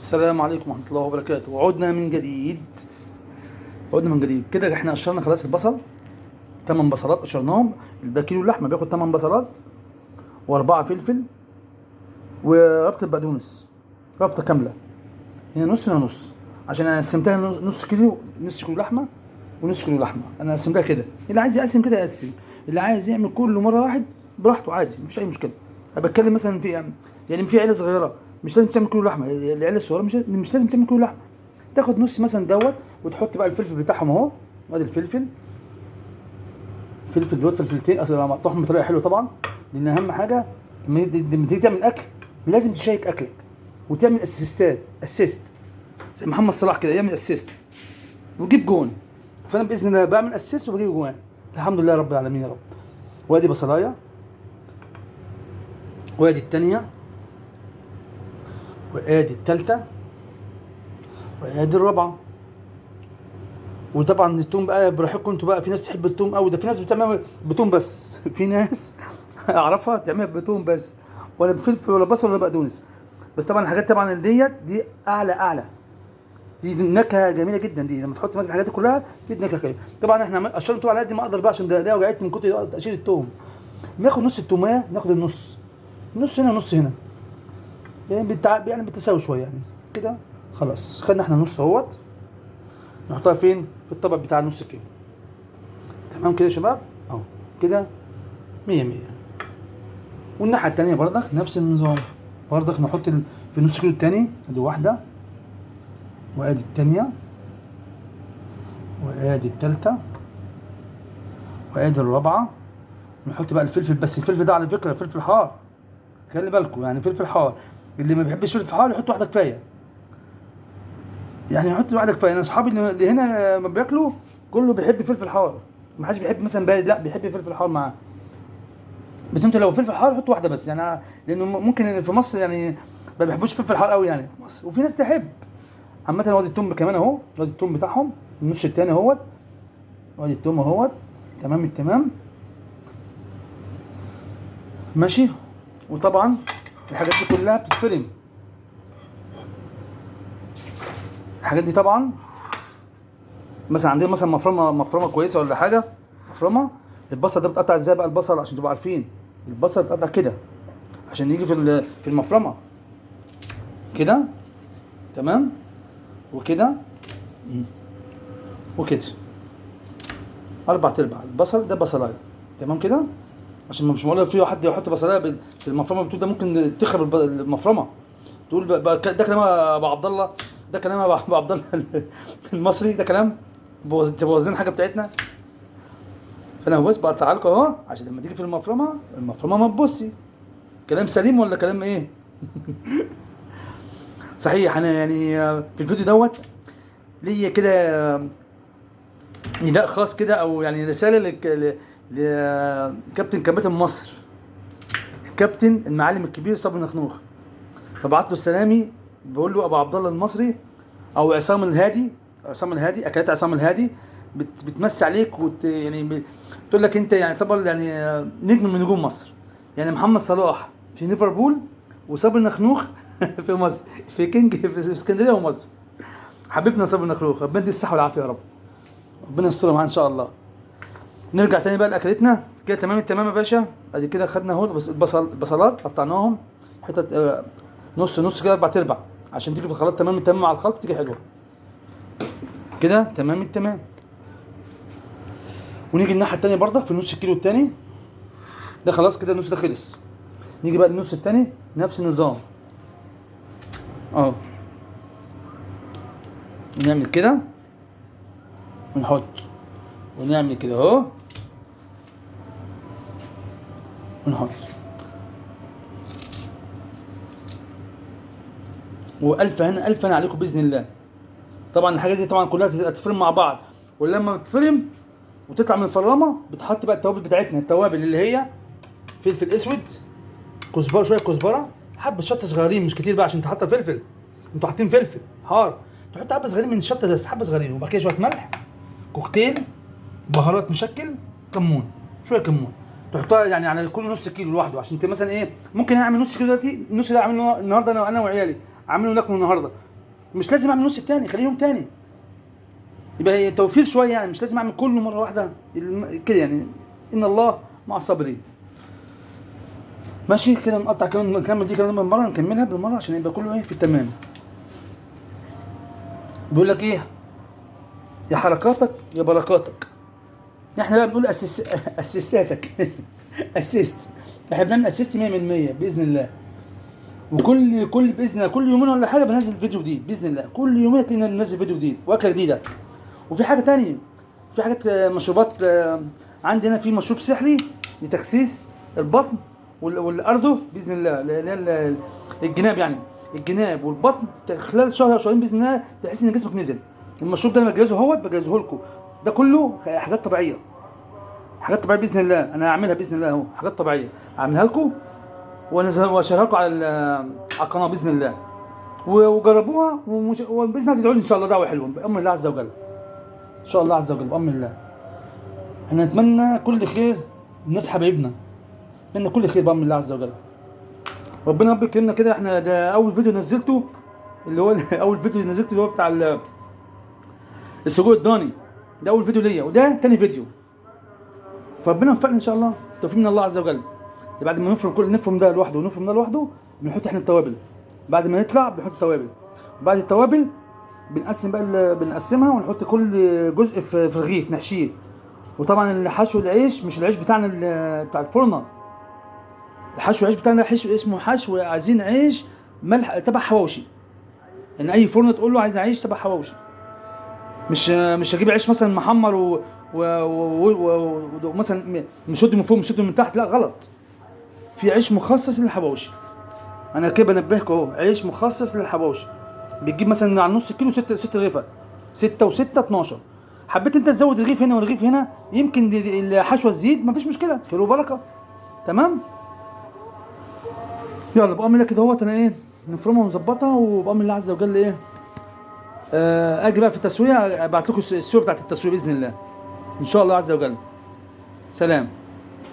السلام عليكم ورحمة الله وبركاته. وعدنا من جديد. كده احنا قشرنا خلاص البصل. 8 بصلات قشرناهم. ده كيلو لحمة بياخد 8 بصلات و4 فلفل وربطة بقدونس، ربطة كاملة. هنا نص هنا نص، عشان انا قسمتها نص كيلو لحمة ونص كيلو لحمة. انا قسمتها كده، اللي عايز يقسم كده يقسم، اللي عايز يعمل كله مرة واحد براحته عادي، مفيش اي مشكلة. انا بتكلم مثلا في يعني في عيلة صغيرة مش لازم تعمل كيلو لحمة. العيلة الصغيرة مش لازم تعمل كيلو لحمة، تاخد نص مثلا دوت وتحط بقى الفلفل بتاعهم اهو. ادي الفلفل دوت فلفلتين اصلا مقطوعهم بطريقه حلوه طبعا، لان اهم حاجه لما تيجي تعمل اكل لازم تشيك اكلك وتعمل اسيست زي محمد صلاح كده يعمل اسيست ويجيب جون. فانا باذن الله بعمل اسيست وبجيب جوان، الحمد لله رب العالمين يا رب. وادي بصلايه، وادي الثانيه، وادي الثالثه، وادي الرابعه. وطبعا التوم بقى براحتكم انتوا بقى، في ناس تحب التوم قوي، ده في ناس بتعمل بتوم بس في ناس اعرفها تعملها بتوم بس، ولا بفلفل ولا بصل ولا بقدونس. بس طبعا الحاجات طبعا دي اعلى، دي نكهه جميله جدا. دي لما تحط مثلا الحاجات دي كلها دي نكهه جميله. طبعا احنا عشان التوم على قد ما اقدر بقى، عشان ده وجعت من كتر تقشير التوم. ناخد نص التوميه، ناخد النص، نص هنا ونص هنا، يعني بالتساوي شويه يعني كده. خلاص خدنا احنا نص اهوت، نحطها فين؟ في الطبق بتاع نص كيلو. تمام كده يا شباب اهو كده 100. والناحيه التانيه برضك نفس النظام، برضك نحط في النص كيلو التاني. ادي واحده، وادي التانيه، وادي التالته، وادي الرابعه. نحط بقى الفلفل، بس الفلفل ده على فكره فلفل حار، خلي بالكم يعني فلفل حار. اللي ما بيحبش فلفل حار يحط واحده كفايه، يعني يحط واحده كفايه. انا اصحابي اللي هنا ما بياكلوا كله بيحب فلفل حار، ما حدش بيحب مثلا بارد، لا بيحب فلفل حار معاه. بس انتوا لو فلفل حار حطوا واحده بس يعني، لانه ممكن في مصر يعني ما بيحبوش فلفل حار قوي يعني في مصر، وفي ناس تحب. عامه وادي التوم كمان اهو، وادي التوم بتاعهم النص التاني اهوت، وادي التوم اهوت. تمام التمام ماشي. وطبعا الحاجات دي كلها بتتفرم، الحاجات دي طبعا مثلا عندنا مثلا مفرمه كويسه ولا حاجه، مفرمه. البصل ده بتقطع ازاي بقى؟ البصل عشان تبقوا عارفين، البصل بتقطع كده عشان يجي في المفرمه كده. تمام، وكده وكده 4/4 البصل ده بصلايه. تمام كده، عشان مش معقول في حد يحط بصلايه في المفرمه بتقول ده ممكن تخرب المفرمه. تقول ده كلام ابو عبد الله، ده كلام ابو عبد الله المصري، ده كلام تبوظ لنا حاجه بتاعتنا. فانا بص بقطع لكم اهو عشان لما تيجي في المفرمه ما تبصي كلام سليم ولا كلام ايه. صحيح انا يعني في الفيديو دوت ليا كده نداء خاص كده، او يعني رساله لكابتن مصر، الكابتن المعلم الكبير صبري نخنوخ. فبعت له السلامي، بقول له ابو عبد الله المصري او عصام الهادي اكلات عصام الهادي بتمسي عليك يعني بتقول لك انت يعني طبعا يعني نجم من نجوم مصر. يعني محمد صلاح في ليفربول، وصبري نخنوخ في مصر، في كينج في اسكندريه ومصر. حبيبنا صبري نخنوخ، ربنا يديه الصحه والعافيه يا رب، ربنا يسترها معاه ان شاء الله. نرجع تاني بقى لاكلتنا كده. تمام التمام يا باشا. ادي كده خدنا اهو البصلات قطعناهم حتت نص كده 4/4 عشان تيجي في الخلاط. تمام التمام مع الخلط تيجي حلوه كده. تمام التمام. ونيجي الناحيه التانيه برضك في نص الكيلو التاني ده، خلاص كده النص ده خلص. نيجي بقى للنص التاني نفس النظام اهو، نعمل كده ونحط، ونعمل كده اهو ونحط. والف هنا الف هنا عليكم باذن الله. طبعا الحاجات دي طبعا كلها هتتفرم مع بعض، ولما بتفرم وتطلع من الفرامه بتحط بقى التوابل بتاعتنا. التوابل اللي هي فلفل اسود، كزبره، شويه كزبره، حبه شطه صغيرين مش كتير بقى عشان تحط فلفل، انتوا حاطين فلفل حار، تحط حبه صغيرين من الشطه بس، حبه صغيرين. وبعد كده شويه ملح، كوكتيل، بهارات مشكل، كمون، شويه كمون تحطها يعني على كل نص كيلو لوحده. عشان انت مثلا ايه، ممكن اعمل نص كيلو دلوقتي، النص ده اعمله النهارده انا وعيالي، اعمله ناكله النهارده، مش لازم اعمل نص التاني، خليه يوم تاني، يبقى توفير شويه يعني، مش لازم اعمل كله مره واحده كده يعني. ان الله مع الصابرين. ماشي كده، نقطع كمان، نكمل دي كمان بالمره، نكملها بالمره عشان يبقى كله ايه في التمام. بيقول لك ايه؟ يا حركاتك يا بركاتك. احنا بقى بنقول اسيستاتك اسيست. احنا بنعمل اسيست 100% باذن الله. وكل باذن الله كل يومين ولا حاجه بنزل فيديو جديد باذن الله، كل يومين تلاقينا بننزل فيديو جديد واكله جديده. وفي حاجه تانية، في حاجات مشروبات عندنا، في مشروب سحري لتخسيس البطن والاردف باذن الله، الجناب يعني، الجناب والبطن خلال شهر او شهرين باذن الله تحس ان جسمك نزل. المشروب ده انا بجهزه اهوت، بجهزه لكم، ده كله حاجات طبيعيه، حاجات طبيعيه باذن الله. انا هعملها باذن الله اهو، حاجات طبيعيه هعملها لكم واشيرها لكم على القناه باذن الله، وجربوها وباذن الله تدعوا لي ان شاء الله دعوه حلوه بامر الله عز وجل، ان شاء الله عز وجل بامر الله. احنا نتمنى كل خير الناس حبايبنا، نتمنى كل خير بامر الله عز وجل. ربنا رب يكرمنا كده. احنا ده اول فيديو نزلته، اللي هو اول فيديو نزلته اللي هو بتاع السجق الضاني، ده اول فيديو ليا، وده تاني فيديو. فربنا يوفقنا ان شاء الله، توفيق من الله عز وجل. بعد ما نفرم ده لوحده ونفرم ده لوحده، بنحط احنا التوابل. بعد ما نطلع بنحط التوابل، وبعد التوابل بنقسم بقى بنقسمها ونحط كل جزء في رغيف نحشيه. وطبعا الحشو العيش مش العيش بتاعنا بتاع الفرنه، الحشو العيش بتاعنا حشو اسمه حشو، عايزين عيش ملح تبع حواوشي، ان اي فرن تقول له عايز عيش تبع حواوشي. مش هجيب عيش مثلا محمر ومثلا مشد من فوق مشد من تحت، لا غلط. في عيش مخصص للحواوشي، انا كده بنبهك اهو، عيش مخصص للحواوشي. بتجيب مثلا على نص كيلو 6 رغيفه، 6 و6 12. حبيت انت تزود رغيف هنا ورغيف هنا، يمكن الحشوه تزيد، مفيش مشكله، خير وبركه. تمام. يلا بامر الله كده اهوت، انا ايه نفرمها ونظبطها، وبامر الله عز وجل ايه اجي بقى في التسويه، ابعت لكم الصوره بتاعت التسويه باذن الله ان شاء الله عز وجل. سلام.